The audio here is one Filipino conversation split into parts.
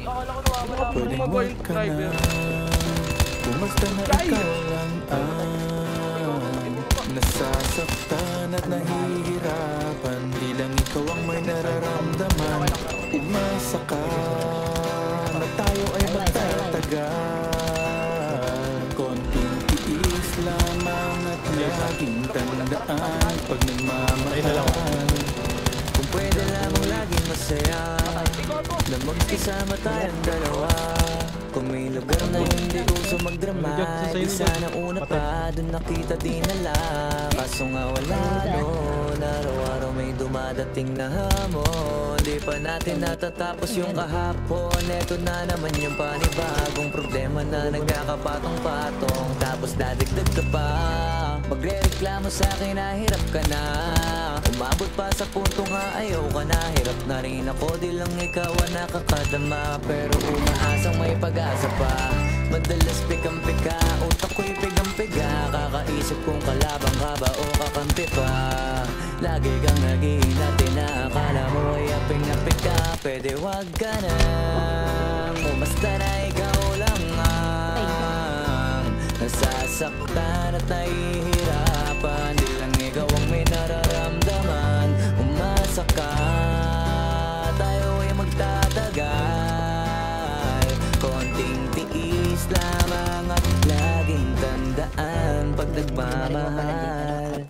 akala ko nawawala ako. Pwedeng Bumaba huwag yung ka na, driver. bumasta na ikaw lang nasasaktan at nahihirapan. Di lang ikaw ang may nararamdaman. Umasa ka na tayo ay magtatagal. Konting tiis lamang at laging tandaan pag nagmamahal. Kung pwede lamang laging masaya na magkasama tayong dalawa. Kung may lugar na hindi uso magdrama, di sana una pa dun nakita dinala. Kaso nga wala nun, araw-araw may dumadating na hamon. Di pa natin natatapos yung kahapon. Eto na naman yung panibagong problema na nagkakapatong-patong. Tapos dadagdag ka pa, magre-reklamo sa'kin na hirap ka na. Umabot pa sa punto nga ayaw ka na. Hirap na rin ako, di lang ikaw ang nakakadama. Pero umaasang may pag-asa pa. Madalas pigang-piga, utak ko'y pigang-piga. Kakaisip kung kalabang ka ba o kakampi pa. Lagi kang nag-iinati na akala mo ay aping-apik ka. Pwede wag ka nang umasta na ikaw lang ang nasasaktan at nahihirapan. Di lang ikaw ang may nararamdaman. Umasa ka, tayo ay magtatagal. Konting tiis lamang at laging tandaan pag nagmamahal.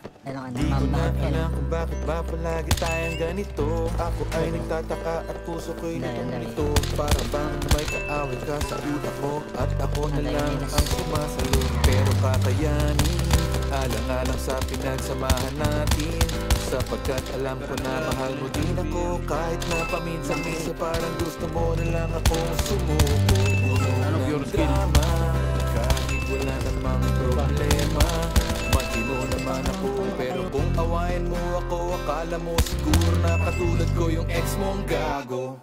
Di ko na alam kung bakit ba palagi tayong ganito. Ako ay nagtataka at puso ko'y nito. Para bang may kaaway ka sa utak mo at ako na lang ang sumasalong. Pero kakayanin, alang-alang sa pinagsamahan natin. Sapagkat alam ko na mahal mo din ako. Kahit na paminsan-minsan parang gusto mo na lang akong sumuko. Anong pure drama, kahit wala namang problema. Matino naman ako, pero kung awayin mo ako, akala mo siguro na katulad ko yung ex mong gago.